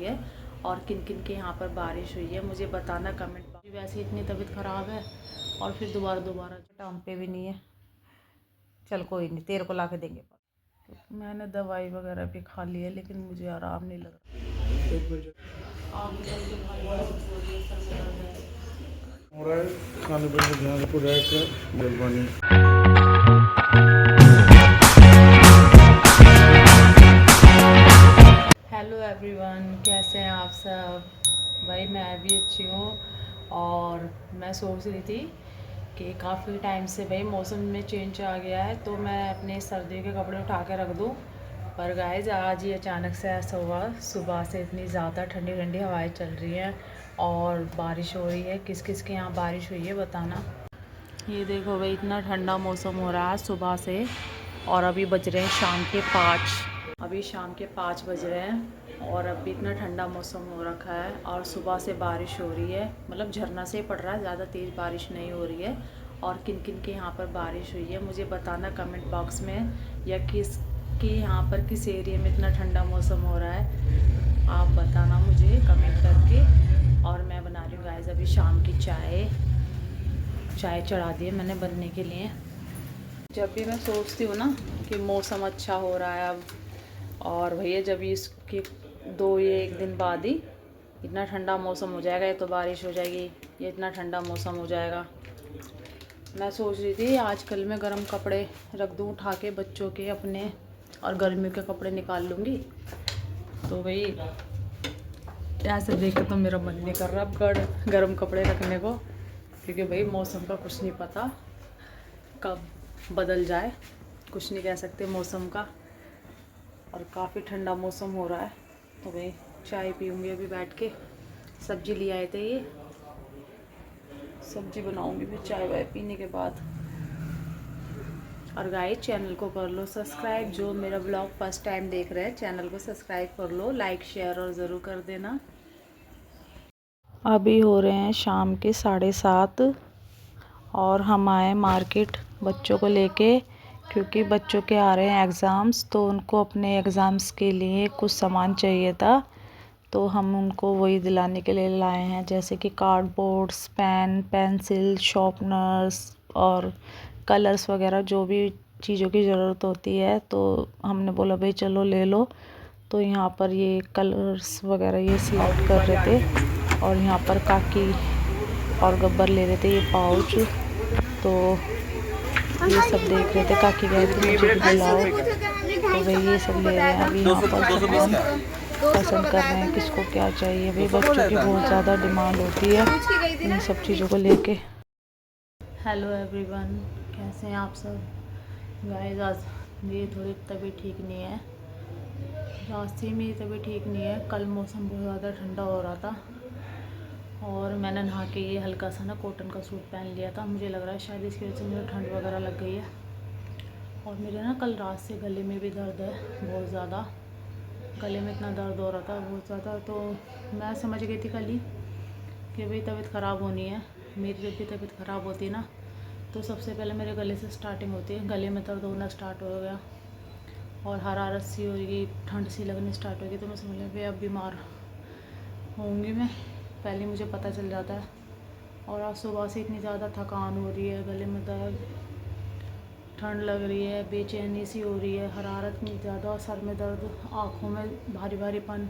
है और किन किन के यहाँ पर बारिश हुई है मुझे बताना कमेंट बॉक्स। वैसे इतनी तबीयत ख़राब है और फिर दोबारा टाइम पे भी नहीं है। चल कोई नहीं, तेरे को ला के देंगे। तो मैंने दवाई वगैरह भी खा ली है लेकिन मुझे आराम नहीं लग रहा। खाने पर ध्यान रखो, मेहरबानी। हेलो एवरीवन, कैसे हैं आप सब? भाई मैं भी अच्छी हूँ। और मैं सोच रही थी कि काफ़ी टाइम से भाई मौसम में चेंज आ गया है तो मैं अपने सर्दियों के कपड़े उठा के रख दूँ, पर गाइस आज ही अचानक से ऐसा हुआ। सुबह से इतनी ज़्यादा ठंडी ठंडी हवाएं चल रही हैं और बारिश हो रही है। किस किस के यहाँ बारिश हुई है बताना। ये देखो भाई, इतना ठंडा मौसम हो रहा है सुबह से और अभी बज रहे हैं शाम के 5। अभी शाम के 5 बज रहे हैं और अभी इतना ठंडा मौसम हो रखा है और सुबह से बारिश हो रही है, मतलब झरना से ही पड़ रहा है, ज़्यादा तेज़ बारिश नहीं हो रही है। और किन किन के यहाँ पर बारिश हुई है मुझे बताना कमेंट बॉक्स में, या किस के यहाँ पर किस एरिया में इतना ठंडा मौसम हो रहा है आप बताना मुझे कमेंट करके। और मैं बना रही हूँ गाइस अभी शाम की चाय चढ़ा दी है मैंने बनने के लिए। जब भी मैं सोचती हूँ ना कि मौसम अच्छा हो रहा है अब, और भैया जब इसके ये 1 दिन बाद ही इतना ठंडा मौसम हो जाएगा, ये तो बारिश हो जाएगी, ये इतना ठंडा मौसम हो जाएगा। मैं सोच रही थी आजकल मैं गर्म कपड़े रख दूँ उठा के बच्चों के अपने, और गर्मियों के कपड़े निकाल लूँगी। तो भाई ऐसे देख के तो मेरा मन नहीं कर रहा अब गर्म कपड़े रखने को, क्योंकि भाई मौसम का कुछ नहीं पता कब बदल जाए, कुछ नहीं कह सकते मौसम का। और काफ़ी ठंडा मौसम हो रहा है तो भाई चाय पीऊँगी अभी बैठ के। सब्जी ले आए थे, ये सब्जी बनाऊँगी फिर चाय वाय पीने के बाद। और गाइस चैनल को कर लो सब्सक्राइब, जो मेरा ब्लॉग फर्स्ट टाइम देख रहे हैं चैनल को सब्सक्राइब कर लो, लाइक शेयर और ज़रूर कर देना। अभी हो रहे हैं शाम के 7:30 और हम आए मार्केट बच्चों को लेके, क्योंकि बच्चों के आ रहे हैं एग्ज़ाम्स, तो उनको अपने एग्ज़ाम्स के लिए कुछ सामान चाहिए था। तो हम उनको वही दिलाने के लिए लाए हैं, जैसे कि कार्डबोर्ड्स, पेन, पेंसिल, शार्पनर्स और कलर्स वगैरह, जो भी चीज़ों की ज़रूरत होती है। तो हमने बोला भाई चलो ले लो। तो यहाँ पर ये कलर्स वगैरह ये सिलेक्ट कर रहे थे और यहाँ पर काकी और गब्बर ले रहे थे ये पाउच। तो ये सब देख रहे थे, काकी कह रही थी मुझे भी दिलाओ, तो भाई ये सब ले रहे हैं। अभी यहाँ पर सामान पसंद कर रहे हैं किसको क्या चाहिए। भाई बच्चों की बहुत ज़्यादा डिमांड होती है इन सब चीज़ों को लेके। हेलो एवरीवन, कैसे हैं आप सब? गाइस आज मेरी थोड़ी तबीयत ठीक नहीं है, रात से मेरी तबीयत ठीक नहीं है। कल मौसम बहुत ज़्यादा ठंडा हो रहा था और मैंने नहा के ये हल्का सा ना कॉटन का सूट पहन लिया था, मुझे लग रहा है शायद इसकी वजह से मुझे ठंड वगैरह लग गई है। और मेरे ना कल रात से गले में भी दर्द है बहुत ज़्यादा, गले में इतना दर्द हो रहा था बहुत ज़्यादा। तो मैं समझ गई थी कल ही कि भाई तबीयत ख़राब होनी है। मेरी जब भी तबीयत ख़राब होती है ना तो सबसे पहले मेरे गले से स्टार्टिंग होती है, गले में दर्द होना स्टार्ट हो गया और हरारत सी होगी, ठंड सी लगनी स्टार्ट होगी, तो मैं समझ लिया भाई अब बीमार होंगी मैं, पहले मुझे पता चल जाता है। और आज सुबह से इतनी ज़्यादा थकान हो रही है, गले में दर्द, ठंड लग रही है, बेचैनी सी हो रही है, हरारत में ज़्यादा, सर में दर्द, आँखों में भारी भारीपन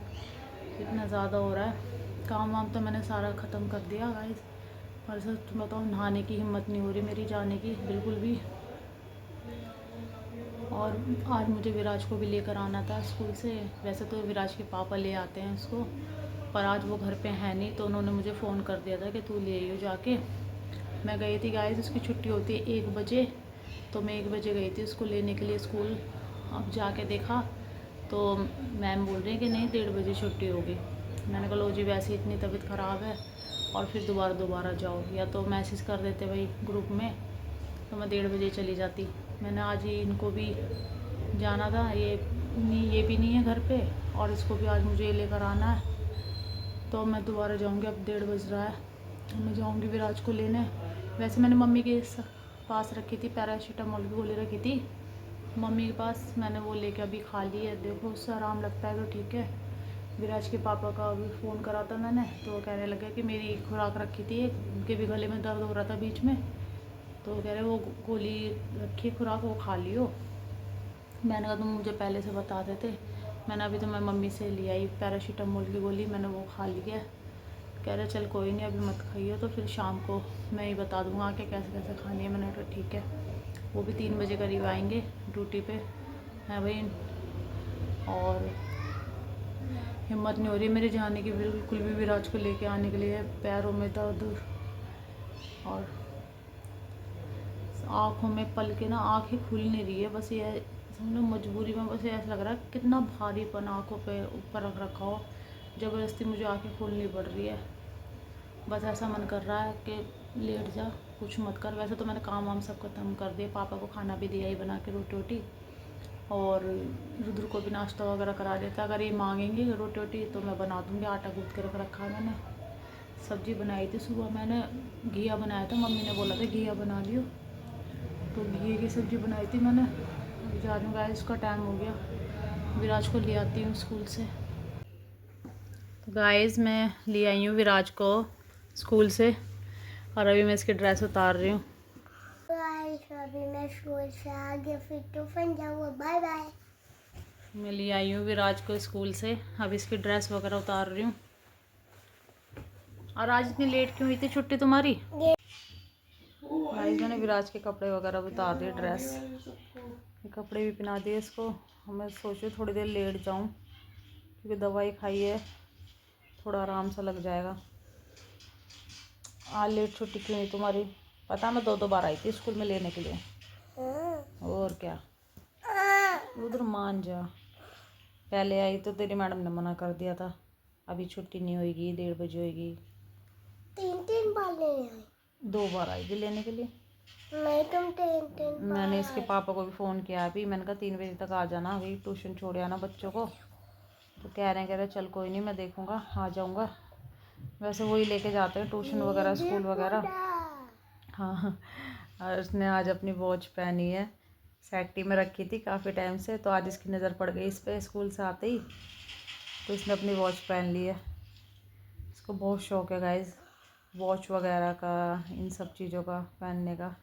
इतना ज़्यादा हो रहा है। काम वाम तो मैंने सारा ख़त्म कर दिया गाइस, पर सच बताऊँ नहाने की हिम्मत नहीं हो रही मेरी जाने की बिल्कुल भी। और आज मुझे विराज को भी लेकर आना था स्कूल से, वैसे तो विराज के पापा ले आते हैं उसको, पर आज वो घर पे है नहीं, तो उन्होंने मुझे फ़ोन कर दिया था कि तू ले आइयो जाके। मैं गई थी गाइस, उसकी छुट्टी होती है 1 बजे, तो मैं 1 बजे गई थी उसको लेने के लिए स्कूल। अब जाके देखा तो मैम बोल रही है कि नहीं 1:30 बजे छुट्टी होगी। मैंने कहा लो जी वैसे इतनी तबीयत ख़राब है और फिर दोबारा जाओ, या तो मैसेज कर देते भाई ग्रुप में तो मैं 1:30 बजे चली जाती। मैंने आज ही इनको भी जाना था, ये भी नहीं है घर पे और इसको भी आज मुझे लेकर आना है, तो मैं दोबारा जाऊंगी। अब 1:30 बज रहा है, मैं जाऊंगी विराज को लेने। वैसे मैंने मम्मी के पास रखी थी, पैरासीटामोल की गोली रखी थी मम्मी के पास, मैंने वो लेके अभी खा ली है। देखो उससे आराम लगता है तो ठीक है, विराज के पापा का भी फ़ोन करा था मैंने, तो वो कहने लगे कि मेरी खुराक रखी थी, उनके भी गले में दर्द हो रहा था बीच में, तो वो कह रहे वो गोली रखी खुराक वो खा लियो। मैंने कहा तुम मुझे पहले से बता देते, मैंने अभी तो मैं मम्मी से ले आई पैरासीटामोल की गोली, मैंने वो खा ली है। कह रहे चल कोई नहीं अभी मत खाइए, तो फिर शाम को मैं ही बता दूँगा कि कैसे कैसे खानी है। मैंने कहा ठीक है। वो भी 3 बजे करीब आएंगे ड्यूटी पे है भाई, और हिम्मत नहीं हो रही मेरे जाने की बिल्कुल भी, विराज को लेके आने के लिए। पैरों में दर्द और आँखों में पल के ना आँखें खुल नहीं रही है, बस ये समझो मजबूरी में, बस ऐसा लग रहा है कितना भारीपन आँखों पे ऊपर रख रखा हो, ज़बरदस्ती मुझे आँखें खोलनी पड़ रही है। बस ऐसा मन कर रहा है कि लेट जा, कुछ मत कर। वैसे तो मैंने काम वाम सब खत्म कर दिया, पापा को खाना भी दिया ही बना के रोटी वोटी, और रुद्र को भी नाश्ता वगैरह करा देता। अगर ये मांगेंगे रोटी वोटी तो मैं बना दूँगी, आटा गूँथ के रख रखा है मैंने। सब्जी बनाई थी सुबह मैंने, घिया बनाया था, मम्मी ने बोला था घिया बना लियो, तो घिए की सब्ज़ी बनाई थी मैंने। अभी जा रही हूँ गाइस, इसका टाइम हो गया, विराज को ले आती हूँ स्कूल से। तो गाइस मैं ले आई हूँ विराज को स्कूल से, और अभी मैं इसकी ड्रेस उतार रही हूँ। अभी मैं स्कूल से आ गया, फिर ट्यूशन जाऊँगा। Bye bye. मैं ले आई हूँ विराज को स्कूल से, अब इसकी ड्रेस वगैरह उतार रही हूँ। और आज इतनी लेट क्यों हुई थी छुट्टी तुम्हारी? गाइस मैंने विराज के कपड़े वगैरह भी उतार दिए, ड्रेस ये कपड़े भी पहना दिए इसको। मैं सोचूँ थोड़ी देर लेट जाऊँ, क्योंकि दवाई खाई है, थोड़ा आराम सा लग जाएगा। आज लेट छुट्टी क्यों हुई तुम्हारी? पता मैं 2 बार आई थी स्कूल में लेने के लिए। और क्या, उधर मान जा, पहले आई तो तेरी मैडम ने मना कर दिया था, अभी छुट्टी नहीं होगी, 1:30 बजे होगी। 3 बार लेने आई। 2 बार आई थी लेने के लिए। नहीं तुम 3 मैंने इसके पापा को भी फ़ोन किया अभी, मैंने कहा 3 बजे तक आ जाना, अभी ट्यूशन छोड़ आना बच्चों को। तो कह रहे चल कोई नहीं मैं देखूँगा, आ जाऊँगा। वैसे वही लेके जाते हैं ट्यूशन वगैरह, स्कूल वगैरह। हाँ, और उसने आज अपनी वॉच पहनी है, सेफ्टी में रखी थी काफ़ी टाइम से, तो आज इसकी नज़र पड़ गई इस पर स्कूल से आते ही, तो इसने अपनी वॉच पहन ली है। इसको बहुत शौक़ है गाइस वॉच वगैरह का, इन सब चीज़ों का पहनने का।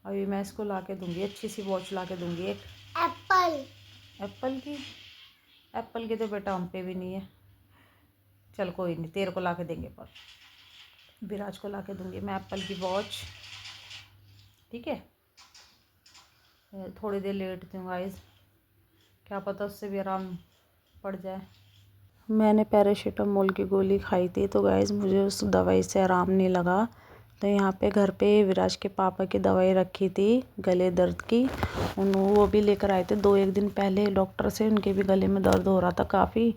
अभी मैं इसको ला के दूँगी, अच्छी सी वॉच ला के दूँगी एक। एप्पल की? एप्पल की तो बेटा हम पे भी नहीं है। चल कोई नहीं, तेरे को ला के देंगे, पर विराज को ला के दूँगी मैं एप्पल की वॉच, ठीक है। थोड़ी देर लेटती हूँ गाइस, क्या पता उससे भी आराम पड़ जाए। मैंने पैरासीटामोल की गोली खाई थी, तो गाइस मुझे उस दवाई से आराम नहीं लगा, तो यहाँ पे घर पे विराज के पापा की दवाई रखी थी गले दर्द की, वो भी लेकर आए थे 2-1 दिन पहले डॉक्टर से। उनके भी गले में दर्द हो रहा था काफ़ी,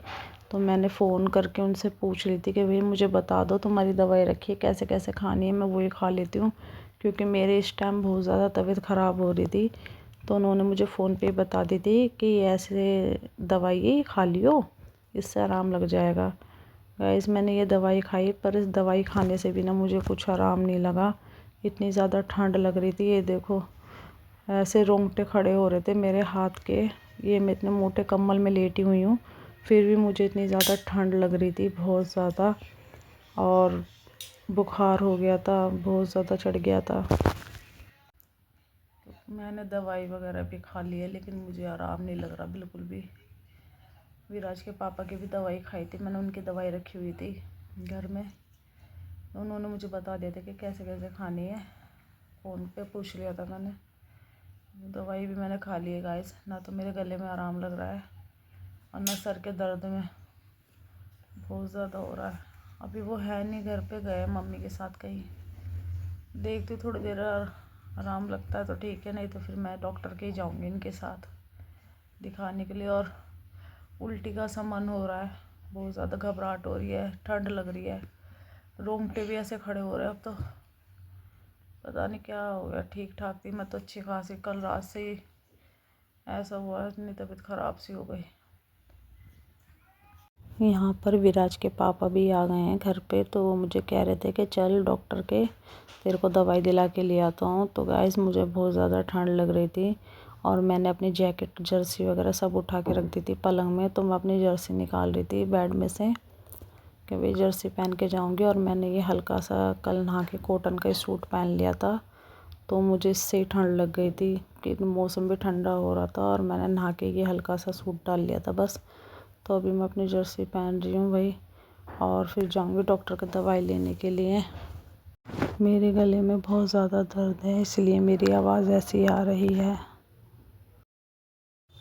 तो मैंने फ़ोन करके उनसे पूछ रही थी कि भाई मुझे बता दो तुम्हारी दवाई रखी है, कैसे कैसे खानी है, मैं वही खा लेती हूँ, क्योंकि मेरे इस टाइम बहुत ज़्यादा तबीयत ख़राब हो रही थी। तो उन्होंने मुझे फ़ोन पे बता दी थी कि ऐसे दवाई खा लियो, इससे आराम लग जाएगा। गाइस मैंने ये दवाई खाई, पर इस दवाई खाने से भी ना मुझे कुछ आराम नहीं लगा, इतनी ज़्यादा ठंड लग रही थी। ये देखो ऐसे रोंगटे खड़े हो रहे थे मेरे हाथ के, ये मैं इतने मोटे कंबल में लेटी हुई हूँ, फिर भी मुझे इतनी ज़्यादा ठंड लग रही थी, बहुत ज़्यादा, और बुखार हो गया था, बहुत ज़्यादा चढ़ गया था। मैंने दवाई वगैरह भी खा ली है, लेकिन मुझे आराम नहीं लग रहा बिल्कुल भी। विराज के पापा की भी दवाई खाई थी मैंने, उनकी दवाई रखी हुई थी घर में, तो उन्होंने मुझे बता दिया था कि कैसे कैसे खानी है, फ़ोन पे पूछ लिया था मैंने। दवाई भी मैंने खा ली है गाइस, ना तो मेरे गले में आराम लग रहा है और ना सर के दर्द में बहुत ज़्यादा हो रहा है। अभी वो है नहीं घर पे, गए मम्मी के साथ कहीं, देखती थोड़ी देर आराम लगता है तो ठीक है, नहीं तो फिर मैं डॉक्टर के ही जाऊँगी इनके साथ दिखाने के लिए। और उल्टी का सा मन हो रहा है, बहुत ज़्यादा घबराहट हो रही है, ठंड लग रही है, रोंगटे भी ऐसे खड़े हो रहे हैं अब तो, पता नहीं क्या हो गया। ठीक ठाक थी मैं तो अच्छी खासी, कल रात से ही ऐसा हुआ, इतनी तबीयत ख़राब सी हो गई। यहाँ पर विराज के पापा भी आ गए हैं घर पे, तो वो मुझे कह रहे थे कि चल डॉक्टर के तेरे को दवाई दिला के ले आता हूँ। तो गाइस मुझे बहुत ज़्यादा ठंड लग रही थी, और मैंने अपनी जैकेट जर्सी वगैरह सब उठा के रख दी थी पलंग में। तो मैं अपनी जर्सी निकाल रही थी बेड में से कि भाई जर्सी पहन के जाऊंगी। और मैंने ये हल्का सा कल नहा के कॉटन का सूट पहन लिया था, तो मुझे इससे ही ठंड लग गई थी कि मौसम भी ठंडा हो रहा था। और मैंने नहा के ये हल्का सा सूट डाल लिया था बस। तो अभी मैं अपनी जर्सी पहन रही हूँ भाई, और फिर जाऊंगी डॉक्टर का दवाई लेने के लिए। मेरे गले में बहुत ज़्यादा दर्द है, इसलिए मेरी आवाज़ ऐसी आ रही है।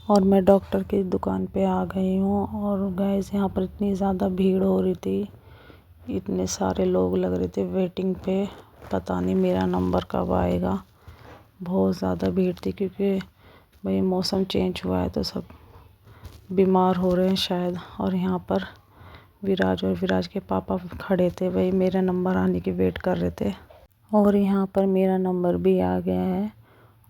और मैं डॉक्टर की दुकान पे आ गई हूँ। और गाइस यहाँ पर इतनी ज़्यादा भीड़ हो रही थी, इतने सारे लोग लग रहे थे वेटिंग पे, पता नहीं मेरा नंबर कब आएगा। बहुत ज़्यादा भीड़ थी क्योंकि भाई मौसम चेंज हुआ है तो सब बीमार हो रहे हैं शायद। और यहाँ पर विराज और विराज के पापा खड़े थे भाई, मेरा नंबर आने की वेट कर रहे थे। और यहाँ पर मेरा नंबर भी आ गया है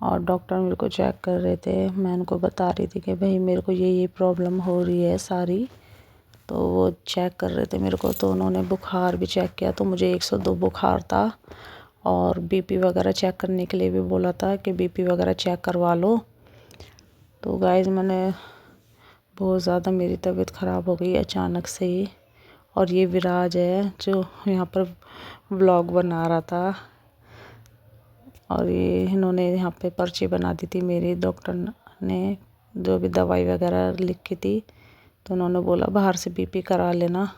और डॉक्टर मेरे को चेक कर रहे थे। मैं उनको बता रही थी कि भाई मेरे को ये प्रॉब्लम हो रही है सारी, तो वो चेक कर रहे थे मेरे को। तो उन्होंने बुखार भी चेक किया, तो मुझे 102 बुखार था। और बीपी वगैरह चेक करने के लिए भी बोला था कि बीपी वगैरह चेक करवा लो। तो गाइस मैंने बहुत ज़्यादा मेरी तबीयत ख़राब हो गई अचानक से ही। और ये विराज है जो यहाँ पर व्लॉग बना रहा था, और ये इन्होंने यहाँ पे पर्ची बना दी थी मेरी डॉक्टर ने, जो भी दवाई वगैरह लिख की थी। तो उन्होंने बोला बाहर से बीपी करा लेना।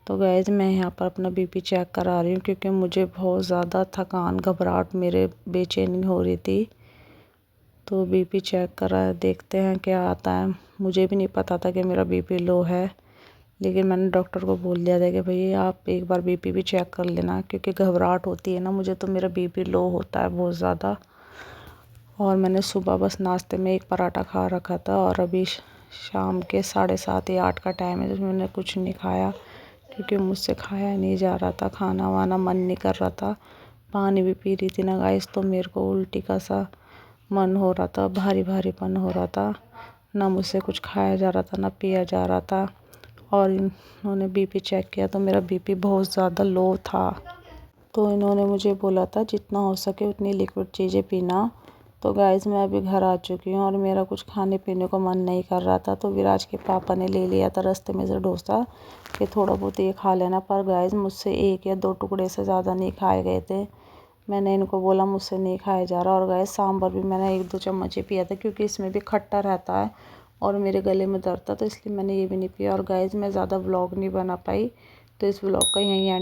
तो गाइस मैं यहाँ पर अपना बीपी चेक करा रही हूँ क्योंकि मुझे बहुत ज़्यादा थकान घबराहट मेरे बेचैनी हो रही थी। तो बीपी चेक करा, देखते हैं क्या आता है। मुझे भी नहीं पता था कि मेरा बीपी लो है, लेकिन मैंने डॉक्टर को बोल दिया था कि भैया आप एक बार बीपी भी चेक कर लेना, क्योंकि घबराहट होती है ना मुझे, तो मेरा बीपी लो होता है बहुत ज़्यादा। और मैंने सुबह बस नाश्ते में एक पराठा खा रखा था, और अभी शाम के 7:30 या 8 का टाइम है, तो मैंने कुछ नहीं खाया क्योंकि मुझसे खाया नहीं जा रहा था, खाना वाना मन नहीं कर रहा था। पानी भी पी रही थी ना गाइस, तो मेरे को उल्टी का सा मन हो रहा था, भारी भारीपन हो रहा था। ना मुझसे कुछ खाया जा रहा था ना पिया जा रहा था। और इन्होंने बीपी चेक किया तो मेरा बीपी बहुत ज़्यादा लो था। तो इन्होंने मुझे बोला था जितना हो सके उतनी लिक्विड चीज़ें पीना। तो गाइस मैं अभी घर आ चुकी हूँ और मेरा कुछ खाने पीने को मन नहीं कर रहा था। तो विराज के पापा ने ले लिया था रास्ते में से डोसा कि थोड़ा बहुत ये खा लेना। पर गाइस मुझसे 1 या 2 टुकड़े से ज़्यादा नहीं खाए गए थे। मैंने इनको बोला मुझसे नहीं खाया जा रहा। और गाइस सांभर भी मैंने 1-2 चम्मच ही पिया था क्योंकि इसमें भी खट्टा रहता है और मेरे गले में दर्द था, तो इसलिए मैंने ये भी नहीं पिया। और गाइस मैं ज़्यादा व्लॉग नहीं बना पाई, तो इस व्लॉग का यहीं एंड